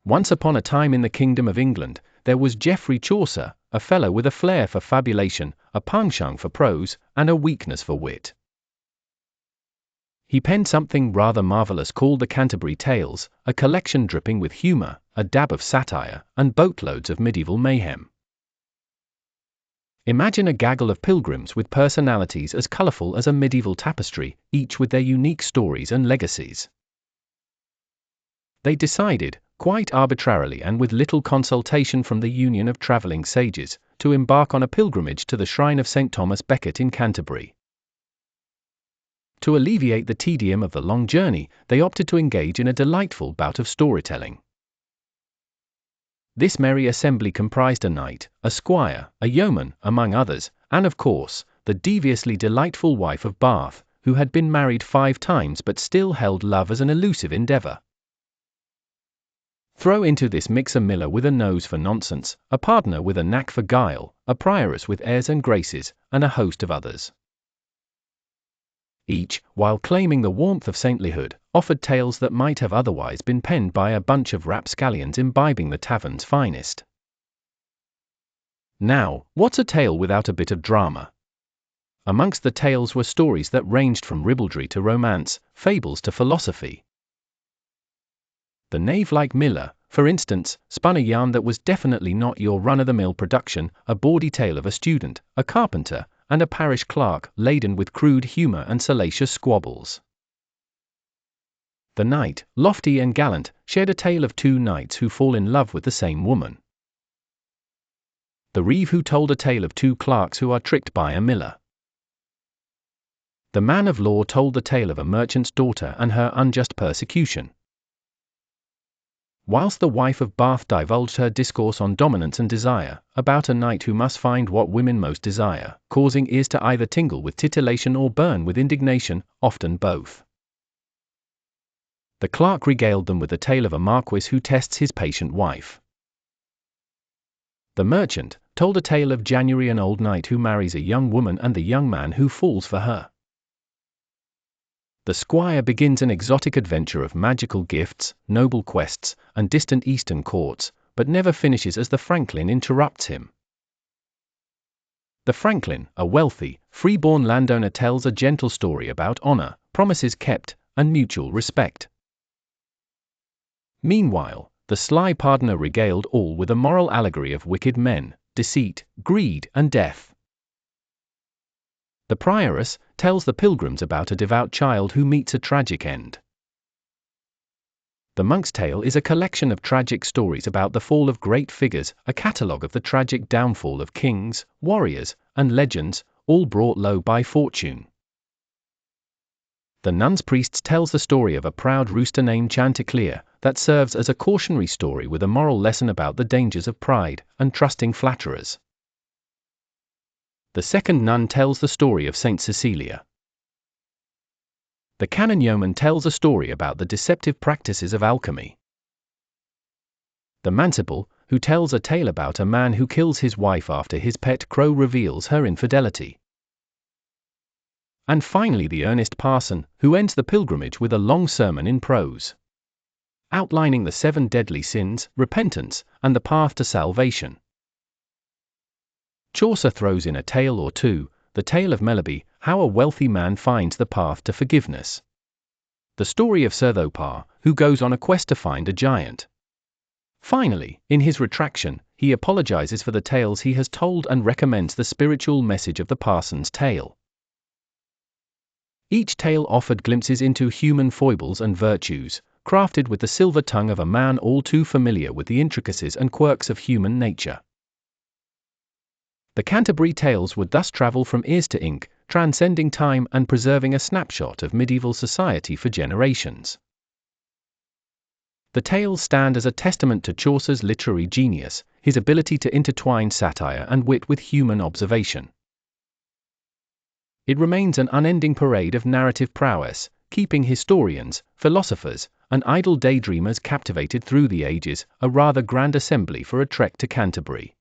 Once upon a time in the kingdom of England, there was Geoffrey Chaucer, a fellow with a flair for fabulation, a penchant for prose, and a weakness for wit. He penned something rather marvelous called the Canterbury Tales, a collection dripping with humor, a dab of satire, and boatloads of medieval mayhem. Imagine a gaggle of pilgrims with personalities as colorful as a medieval tapestry, each with their unique stories and legacies. They decided, quite arbitrarily and with little consultation from the union of traveling sages, to embark on a pilgrimage to the shrine of St. Thomas Becket in Canterbury. To alleviate the tedium of the long journey, they opted to engage in a delightful bout of storytelling. This merry assembly comprised a knight, a squire, a yeoman, among others, and of course, the deviously delightful wife of Bath, who had been married 5 times but still held love as an elusive endeavor. Throw into this mix a miller with a nose for nonsense, a pardoner with a knack for guile, a prioress with airs and graces, and a host of others. Each, while claiming the warmth of saintlyhood, offered tales that might have otherwise been penned by a bunch of rapscallions imbibing the tavern's finest. Now, what's a tale without a bit of drama? Amongst the tales were stories that ranged from ribaldry to romance, fables to philosophy. The knave-like miller, for instance, spun a yarn that was definitely not your run-of-the-mill production, a bawdy tale of a student, a carpenter, and a parish clerk, laden with crude humor and salacious squabbles. The knight, lofty and gallant, shared a tale of 2 knights who fall in love with the same woman. The reeve who told a tale of 2 clerks who are tricked by a miller. The man of law told the tale of a merchant's daughter and her unjust persecution. Whilst the wife of Bath divulged her discourse on dominance and desire, about a knight who must find what women most desire, causing ears to either tingle with titillation or burn with indignation, often both. The clerk regaled them with the tale of a marquis who tests his patient wife. The merchant told a tale of January, an old knight who marries a young woman and the young man who falls for her. The squire begins an exotic adventure of magical gifts, noble quests, and distant eastern courts, but never finishes as the franklin interrupts him. The franklin, a wealthy, free-born landowner, tells a gentle story about honor, promises kept, and mutual respect. Meanwhile, the sly pardoner regaled all with a moral allegory of wicked men, deceit, greed, and death. The prioress tells the pilgrims about a devout child who meets a tragic end. The monk's tale is a collection of tragic stories about the fall of great figures, a catalogue of the tragic downfall of kings, warriors, and legends, all brought low by fortune. The nun's priest tells the story of a proud rooster named Chanticleer, that serves as a cautionary story with a moral lesson about the dangers of pride and trusting flatterers. The second nun tells the story of Saint Cecilia. The canon yeoman tells a story about the deceptive practices of alchemy. The manciple, who tells a tale about a man who kills his wife after his pet crow reveals her infidelity. And finally the earnest parson, who ends the pilgrimage with a long sermon in prose, outlining the 7 deadly sins, repentance, and the path to salvation. Chaucer throws in a tale or 2, the tale of Melibea, how a wealthy man finds the path to forgiveness. The story of Sir Thopar, who goes on a quest to find a giant. Finally, in his retraction, he apologizes for the tales he has told and recommends the spiritual message of the parson's tale. Each tale offered glimpses into human foibles and virtues, crafted with the silver tongue of a man all too familiar with the intricacies and quirks of human nature. The Canterbury Tales would thus travel from ears to ink, transcending time and preserving a snapshot of medieval society for generations. The tales stand as a testament to Chaucer's literary genius, his ability to intertwine satire and wit with human observation. It remains an unending parade of narrative prowess, keeping historians, philosophers, and idle daydreamers captivated through the ages, a rather grand assembly for a trek to Canterbury.